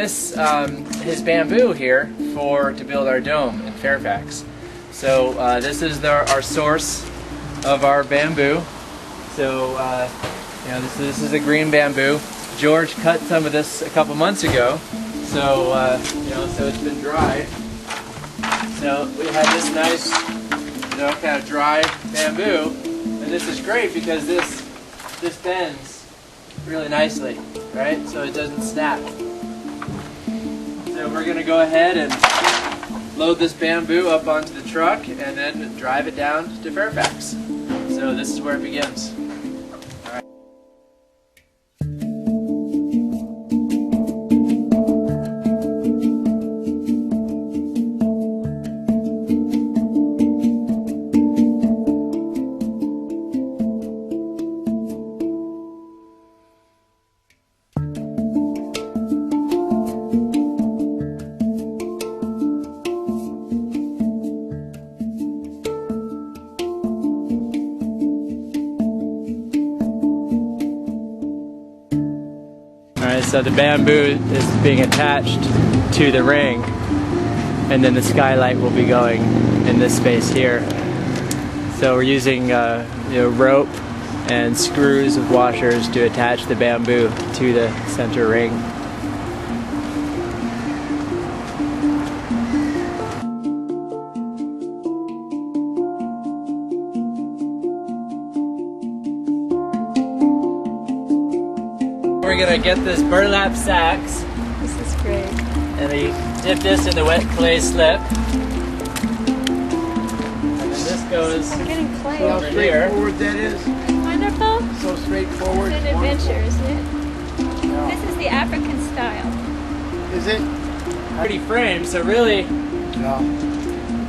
this is bamboo here to build our dome in Fairfax. So this is our source of our bamboo. So you know, this is a green bamboo. George cut some of this a couple months ago, so you know, so it's been dried. So we have this nice, you know, kind of dry bamboo, and this is great because this bends really nicely, right? So it doesn't snap. So we're going to go ahead and load this bamboo up onto the truck and then drive it down to Fairfax. So this is where it begins. Alright, so the bamboo is being attached to the ring, and then the skylight will be going in this space here. So we're using you know, rope and screws of washers to attach the bamboo to the center ring. We're gonna get this burlap sacks. This is great. And we dip this in the wet clay slip. And then this goes I'm getting clay. So how over here. straightforward that is. Wonderful. So straightforward. It's an adventure, isn't it? Yeah. This is the African style. Is it? Pretty frame, so really, No. Oh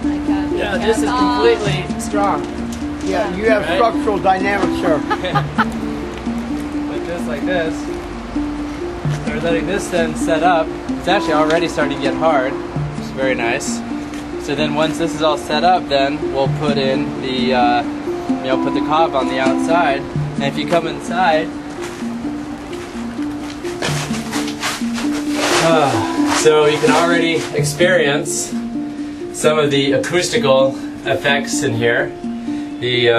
my God. yeah, this is completely strong. Yeah, you have Right. structural dynamics, sir. But just like this. So we're letting this then set up. It's actually already starting to get hard, which is very nice. So then once this is all set up, then we'll put in the, you know, put the cob on the outside. And if you come inside, so you can already experience some of the acoustical effects in here. The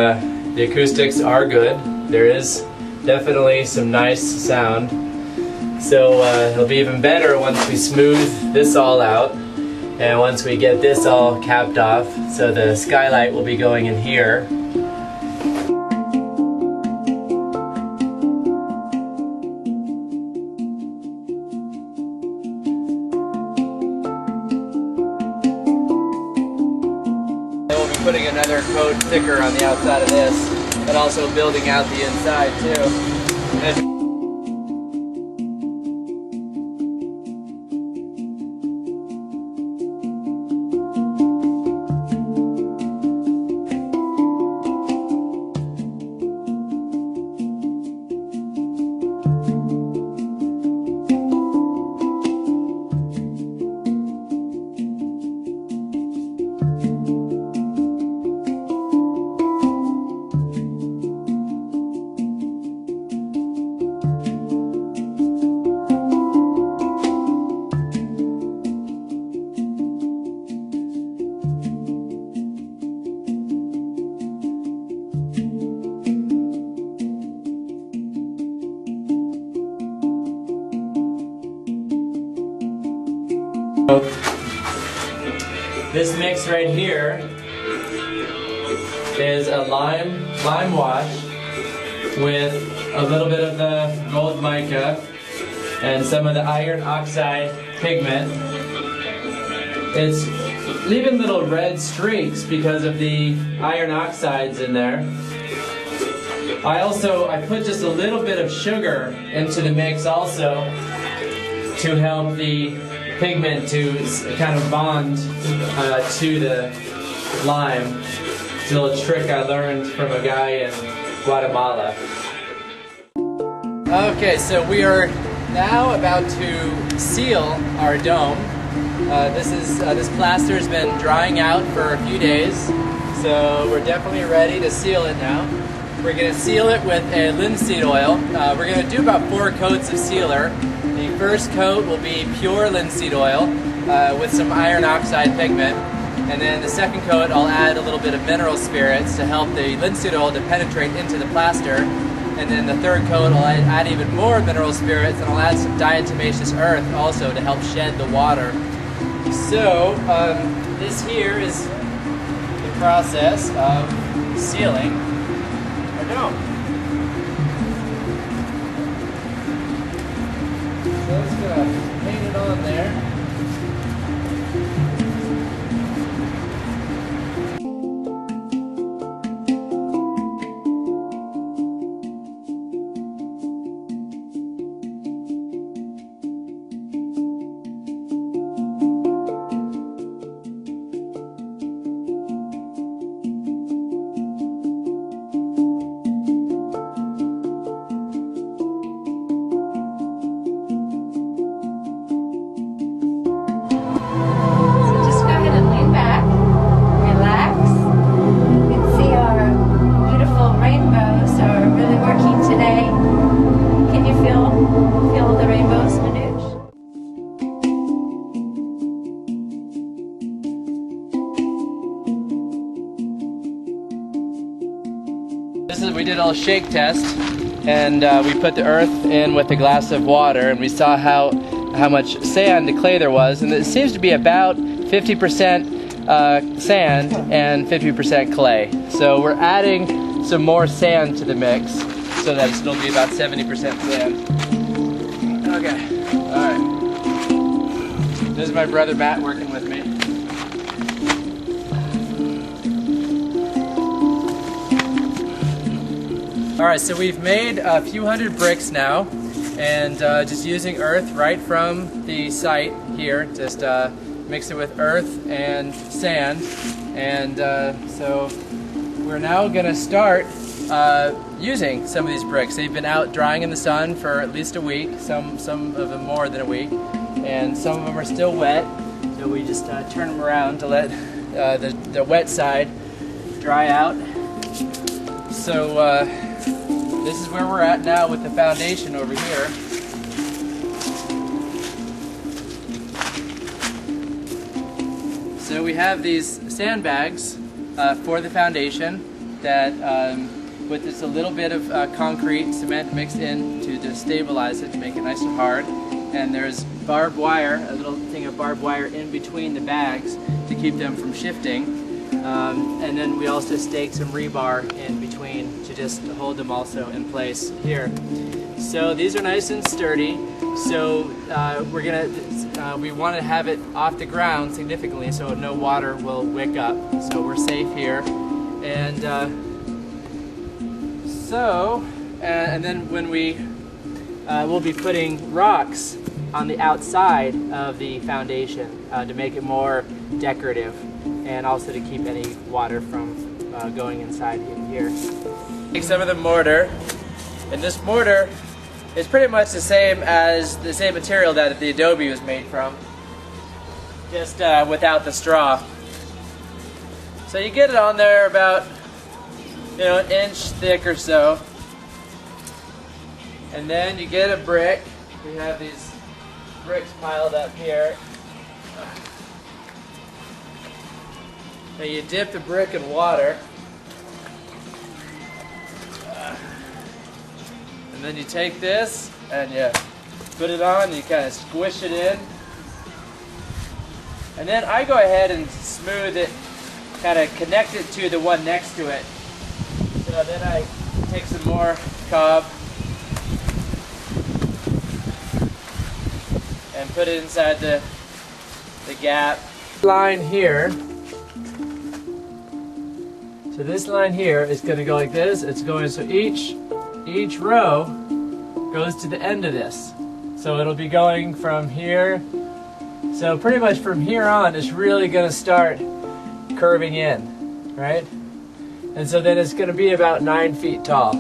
acoustics are good. There is definitely some nice sound. So it'll be even better once we smooth this all out and once we get this all capped off. So the skylight will be going in here. We'll be putting another coat thicker on the outside of this, but also building out the inside too. This mix right here is a lime wash with a little bit of the gold mica and some of the iron oxide pigment. It's leaving little red streaks because of the iron oxides in there. I put just a little bit of sugar into the mix also to help the pigment to kind of bond to the lime. It's a little trick I learned from a guy in Guatemala. Okay, so we are now about to seal our dome. This plaster has been drying out for a few days, so we're definitely ready to seal it now. We're going to seal it with a linseed oil. We're going to do about 4 coats of sealer. The first coat will be pure linseed oil with some iron oxide pigment. And then the second coat, I'll add a little bit of mineral spirits to help the linseed oil to penetrate into the plaster. And then the third coat, I'll add even more mineral spirits, and I'll add some diatomaceous earth also to help shed the water. So this here is the process of sealing our dome. So I'm just gonna paint it on there. We did a little shake test, and we put the earth in with a glass of water, and we saw how much sand and clay there was, and it seems to be about 50% sand and 50% clay. So we're adding some more sand to the mix so that it'll be about 70% sand. Okay, alright. This is my brother Matt working with me. Alright, so we've made a few hundred bricks now, and just using earth right from the site here, just mix it with earth and sand, and so we're now going to start using some of these bricks. They've been out drying in the sun for at least a week, some of them more than a week, and some of them are still wet, so we just turn them around to let the wet side dry out. So this is where we're at now with the foundation over here. So we have these sandbags for the foundation that with just a little bit of concrete cement mixed in to stabilize it, to make it nice and hard. And there's barbed wire, a little thing of barbed wire in between the bags to keep them from shifting. And then we also stake some rebar in between to just hold them also in place here. So these are nice and sturdy. So we want to have it off the ground significantly so no water will wick up. So we're safe here. And and then when we'll be putting rocks on the outside of the foundation to make it more decorative, and also to keep any water from going inside here. Take some of the mortar, and this mortar is pretty much the same material that the adobe was made from, just without the straw. So you get it on there about an inch thick or so, and then you get a brick. We have these bricks piled up here. Now you dip the brick in water, and then you take this and you put it on, you kind of squish it in, and then I go ahead and smooth it, kind of connect it to the one next to it. So then I take some more cob and put it inside the gap. Line here. So this line here is going to go like this. It's going, so each row goes to the end of this. So it'll be going from here. So pretty much from here on, it's really going to start curving in, right? And so then it's going to be about 9 feet tall.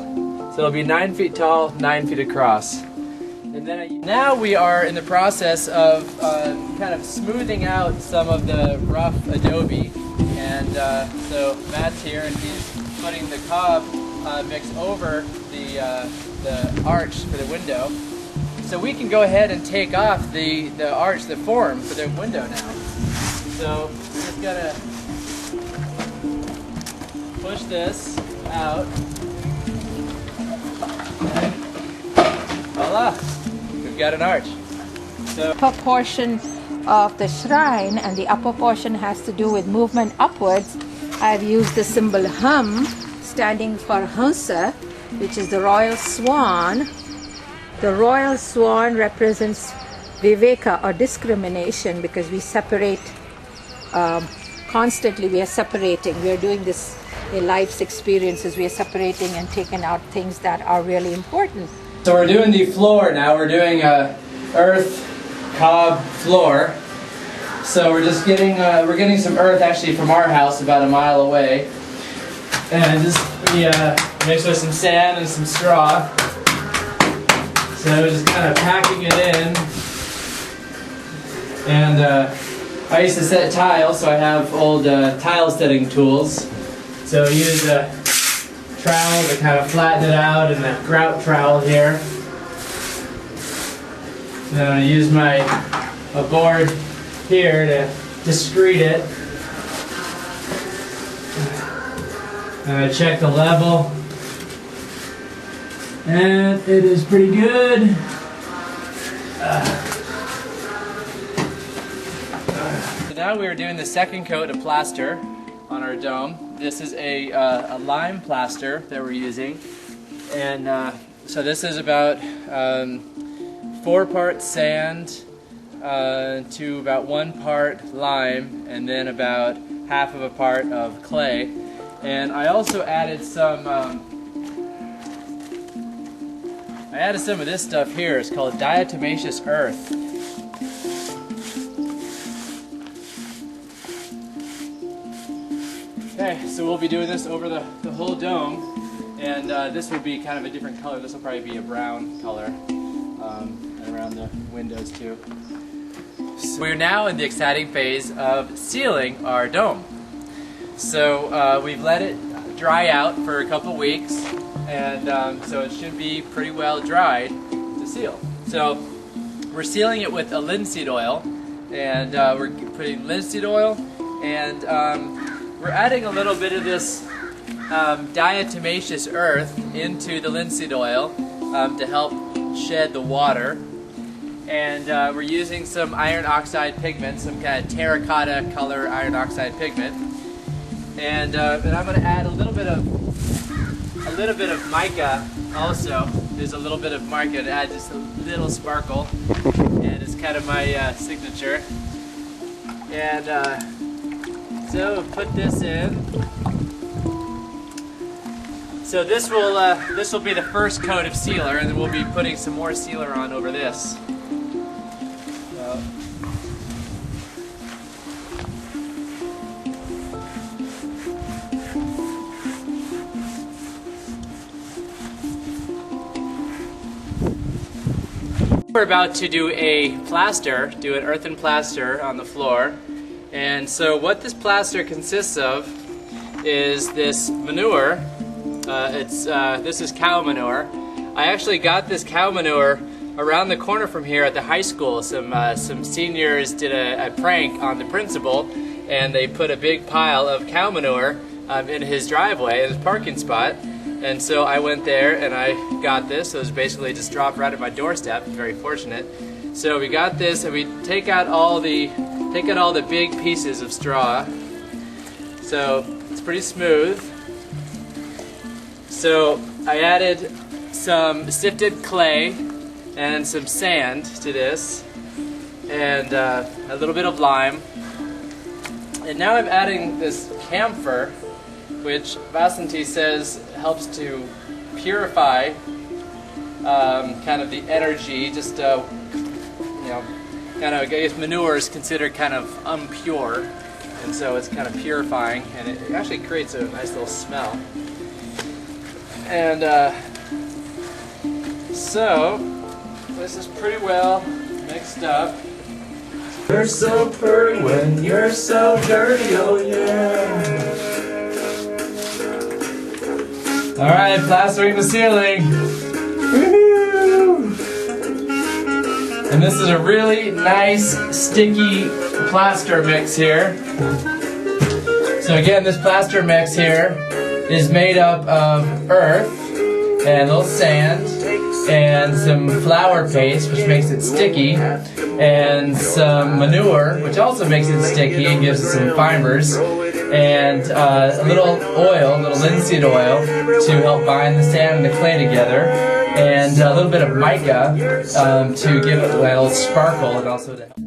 So it'll be 9 feet tall, 9 feet across. And then now we are in the process of kind of smoothing out some of the rough adobe. And so Matt's here, and he's putting the cob mix over the arch for the window. So we can go ahead and take off the arch, the form for the window now. So we just gotta push this out. And voila, we've got an arch. So upper portion of the shrine, and the upper portion has to do with movement upwards. I've used the symbol hum, standing for Hansa, which is the royal swan. The royal swan represents viveka, or discrimination, because we separate constantly. We are separating. We are doing this in life's experiences. We are separating and taking out things that are really important. So we're doing the floor now. We're doing a earth cob floor. So we're just getting some earth actually from our house about a mile away, and just mixed with some sand and some straw. So we're just kind of packing it in. And I used to set tile, so I have old tile setting tools. So I use a trowel to kind of flatten it out, and a grout trowel here. And then I use a board here to discrete it. And I check the level. And it is pretty good. So now we are doing the second coat of plaster on our dome. This is a lime plaster that we're using. And so this is about 4 parts sand to about 1 part lime, and then about half of a part of clay. And I also added some of this stuff here. It's called diatomaceous earth. Okay, so we'll be doing this over the whole dome, and this will be kind of a different color. This will probably be a brown color, and around the windows too. So we're now in the exciting phase of sealing our dome. So we've let it dry out for a couple weeks, and so it should be pretty well dried to seal. So we're sealing it with a linseed oil, and we're putting linseed oil, and we're adding a little bit of this diatomaceous earth into the linseed oil to help shed the water. And we're using some iron oxide pigment, some kind of terracotta color iron oxide pigment. And I'm going to add a little bit of mica also. There's a little bit of mica to add just a little sparkle, and it's kind of my signature. And so we'll put this in. So this will be the first coat of sealer, and then we'll be putting some more sealer on over this. We're about to do an earthen plaster on the floor. And so what this plaster consists of is this manure. This is cow manure. I actually got this cow manure around the corner from here at the high school. Some seniors did a prank on the principal, and they put a big pile of cow manure in his driveway, in his parking spot. And so I went there and I got this. So it was basically just dropped right at my doorstep. Very fortunate. So we got this, and we take out all the big pieces of straw. So it's pretty smooth. So I added some sifted clay and some sand to this, and a little bit of lime. And now I'm adding this camphor, which Vasanti says helps to purify kind of the energy. Just kind of, I guess manure is considered kind of impure, and so it's kind of purifying, and it actually creates a nice little smell. And so this is pretty well mixed up. You're so pretty when you're so dirty, oh yeah. Alright, plastering the ceiling. Woohoo! And this is a really nice sticky plaster mix here. So again, this plaster mix here is made up of earth and a little sand and some flour paste, which makes it sticky, and some manure, which also makes it sticky and gives it some fibers, and a little oil, a little linseed oil, to help bind the sand and the clay together, and a little bit of mica to give it a little sparkle and also to help.